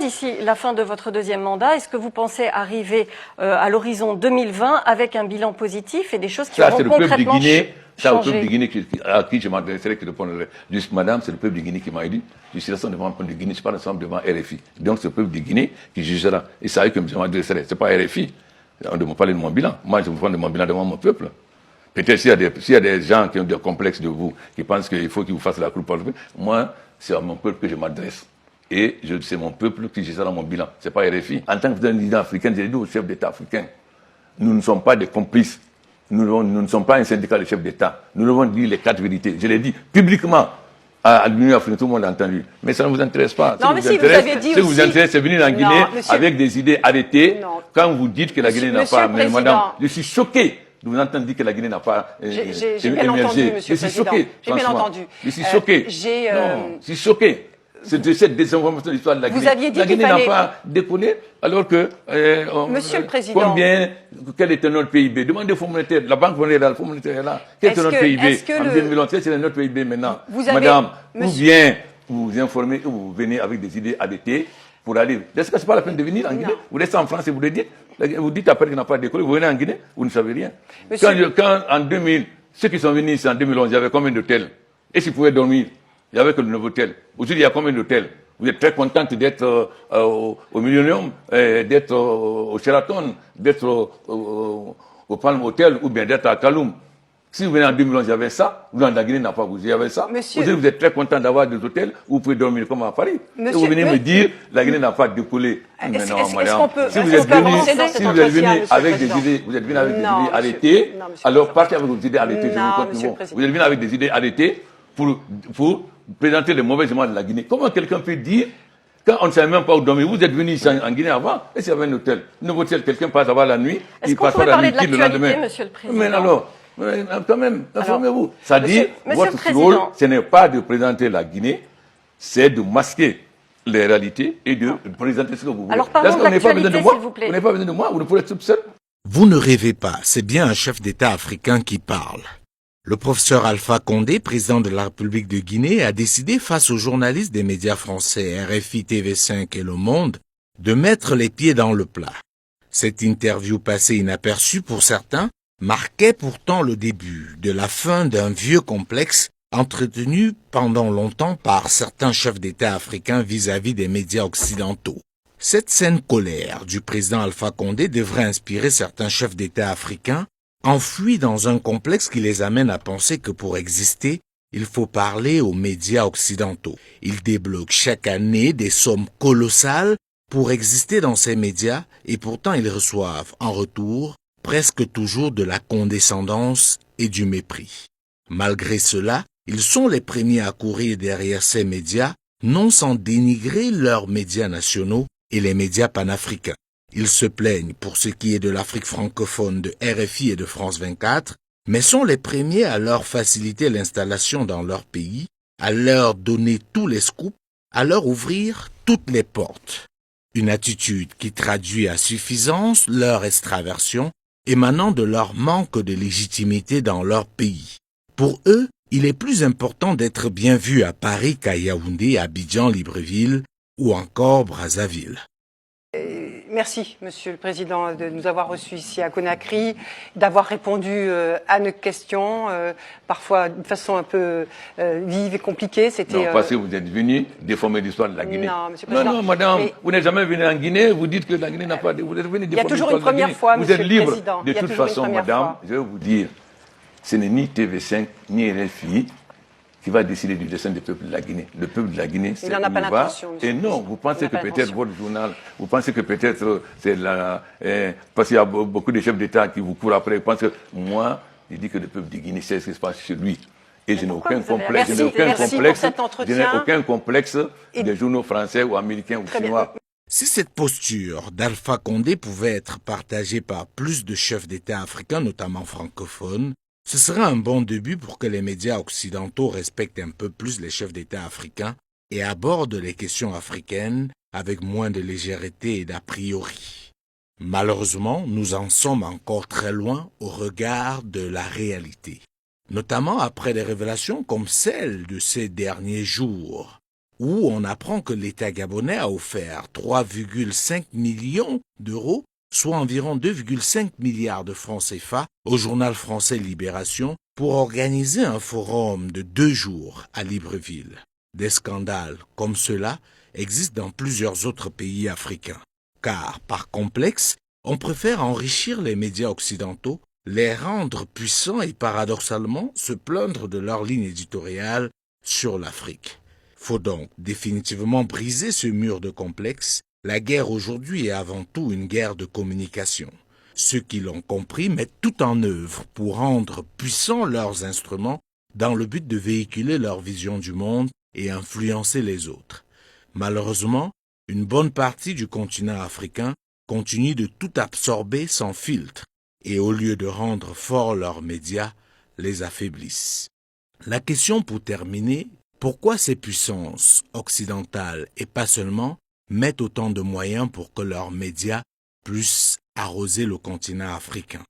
d'ici la fin de votre deuxième mandat, est-ce que vous pensez arriver à l'horizon 2020 avec un bilan positif et des choses qui auront concrètement changé? Ça, au peuple de Guinée à qui je m'adresserai, qui répondrai. Juste, madame, c'est le peuple de Guinée qui m'a dit, je suis resté devant le peuple de Guinée, je ne suis pas resté devant RFI. Donc, c'est le peuple de Guinée qui jugera. Et c'est à eux que je m'adresserai. Ce n'est pas RFI. On ne me parle de mon bilan. Moi, je vous parle de mon bilan devant mon peuple. Peut-être s'il y a des gens qui ont des complexes de vous, qui pensent qu'il faut qu'ils vous fassent la cour par le peuple, moi, c'est à mon peuple que je m'adresse. Et c'est mon peuple qui jugera mon bilan. Ce n'est pas RFI. En tant que président africain, j'ai dit aux chefs d'État africains, nous ne sommes pas des complices. Nous ne sommes pas un syndicat de chefs d'État. Nous devons dire les 4 vérités. Je l'ai dit publiquement à l'Union africaine, tout le monde a entendu. Mais ça ne vous intéresse pas. Non, mais si, vous avez dit aussi... Ce qui vous intéresse, c'est venir en Guinée avec des idées arrêtées. Quand vous dites que la Guinée n'a pas... Mais madame, je suis choqué de vous entendre dire que la Guinée n'a pas J'ai bien entendu, monsieur le Président. J'ai bien entendu. Je suis choqué. Non, je suis choqué. C'est cette désinformation de l'histoire de la Guinée. Vous aviez dit la Guinée n'a pas décollé, alors que... Monsieur le Président... Quel était notre PIB? Demandez au Fonds monétaire. La Banque monétaire, le Fonds monétaire est là. Quel était notre PIB? En 2011, c'est notre PIB maintenant. Madame, ou bien vous vous informez, ou vous venez avec des idées arrêtées pour aller... Est-ce que ce n'est pas la peine de venir en Guinée? Vous restez en France et vous le dites. Vous dites après qu'il n'a pas décollé, vous venez en Guinée, vous ne savez rien. Quand en 2000, ceux qui sont venus ici en 2011, il y avait combien d'hôtels? Et s'ils pouvaient dormir? Il n'y avait que le nouveau hôtel. Aujourd'hui, il y a combien d'hôtels? Vous êtes très contente d'être au Millennium, d'être au Sheraton, d'être au Palm Hotel ou bien d'être à Kaloum. Si vous venez en 2011, il y avait ça. Vous, dans la Guinée, n'a pas bougé, il y avait ça. Aujourd'hui, vous êtes très content d'avoir des hôtels où vous pouvez dormir comme à Paris. Et vous venez me dire, la Guinée n'a pas décollé. Mais non, madame. Si vous êtes venu avec des idées, vous êtes venu avec des idées arrêtées, alors partez avec vos idées arrêtées. Vous êtes venu avec des idées arrêtées pour présenter les mauvais éléments de la Guinée. Comment quelqu'un peut dire, quand on ne savait même pas où dormir, vous êtes venu ici en Guinée avant, et s'il y avait un hôtel, nouveau hôtel, quelqu'un passe avant la nuit, il passe pas la nuit, le lendemain. Monsieur le Président. Mais alors, quand même, informez-vous. C'est-à-dire, votre rôle, ce n'est pas de présenter la Guinée, c'est de masquer les réalités et de présenter ce que vous voulez. Alors parlons de l'actualité, s'il vous plaît. Vous n'avez pas besoin de moi, vous ne pouvez être tout seul. Vous ne rêvez pas, c'est bien un chef d'État africain qui parle. Le professeur Alpha Condé, président de la République de Guinée, a décidé face aux journalistes des médias français RFI, TV5 et Le Monde de mettre les pieds dans le plat. Cette interview passée inaperçue pour certains marquait pourtant le début de la fin d'un vieux complexe entretenu pendant longtemps par certains chefs d'État africains vis-à-vis des médias occidentaux. Cette saine colère du président Alpha Condé devrait inspirer certains chefs d'État africains enfouis dans un complexe qui les amène à penser que pour exister, il faut parler aux médias occidentaux. Ils débloquent chaque année des sommes colossales pour exister dans ces médias et pourtant ils reçoivent en retour presque toujours de la condescendance et du mépris. Malgré cela, ils sont les premiers à courir derrière ces médias, non sans dénigrer leurs médias nationaux et les médias panafricains. Ils se plaignent pour ce qui est de l'Afrique francophone de RFI et de France 24, mais sont les premiers à leur faciliter l'installation dans leur pays, à leur donner tous les scoops, à leur ouvrir toutes les portes. Une attitude qui traduit à suffisance leur extraversion émanant de leur manque de légitimité dans leur pays. Pour eux, il est plus important d'être bien vu à Paris qu'à Yaoundé, Abidjan, Libreville ou encore Brazzaville. Merci, Monsieur le Président, de nous avoir reçus ici à Conakry, d'avoir répondu à nos questions, parfois de façon un peu vive et compliquée. Non, parce que vous êtes venu déformer l'histoire de la Guinée. Non, Monsieur le Président. Non, madame, vous n'êtes jamais venu en Guinée, vous dites que la Guinée n'a pas... Vous êtes venu déformer l'histoire de la Guinée. Il y a toujours une première fois, Monsieur le Président. Vous êtes libre. De toute façon, madame, je vais vous dire, ce n'est ni TV5, ni RFI qui va décider du destin du peuple de la Guinée. Le peuple de la Guinée, c'est où il va. Et non, vous pensez que peut-être votre journal, vous pensez que peut-être c'est la... parce qu'il y a beaucoup de chefs d'État qui vous courent après. Vous pensez que moi, je dis que le peuple de Guinée sait ce qui se passe chez lui. Et je n'ai aucun complexe. Je n'ai aucun complexe des journaux français ou américains ou chinois. Si cette posture d'Alpha Condé pouvait être partagée par plus de chefs d'État africains, notamment francophones, ce serait un bon début pour que les médias occidentaux respectent un peu plus les chefs d'État africains et abordent les questions africaines avec moins de légèreté et d'a priori. Malheureusement, nous en sommes encore très loin au regard de la réalité, notamment après des révélations comme celle de ces derniers jours, où on apprend que l'État gabonais a offert 3,5 millions d'euros, soit environ 2,5 milliards de francs CFA, au journal français Libération pour organiser un forum de 2 jours à Libreville. Des scandales comme cela existent dans plusieurs autres pays africains. Car, par complexe, on préfère enrichir les médias occidentaux, les rendre puissants et paradoxalement se plaindre de leur ligne éditoriale sur l'Afrique. Faut donc définitivement briser ce mur de complexe. La guerre aujourd'hui est avant tout une guerre de communication. Ceux qui l'ont compris mettent tout en œuvre pour rendre puissants leurs instruments dans le but de véhiculer leur vision du monde et influencer les autres. Malheureusement, une bonne partie du continent africain continue de tout absorber sans filtre et au lieu de rendre forts leurs médias, les affaiblissent. La question pour terminer, pourquoi ces puissances occidentales et pas seulement mettent autant de moyens pour que leurs médias puissent arroser le continent africain?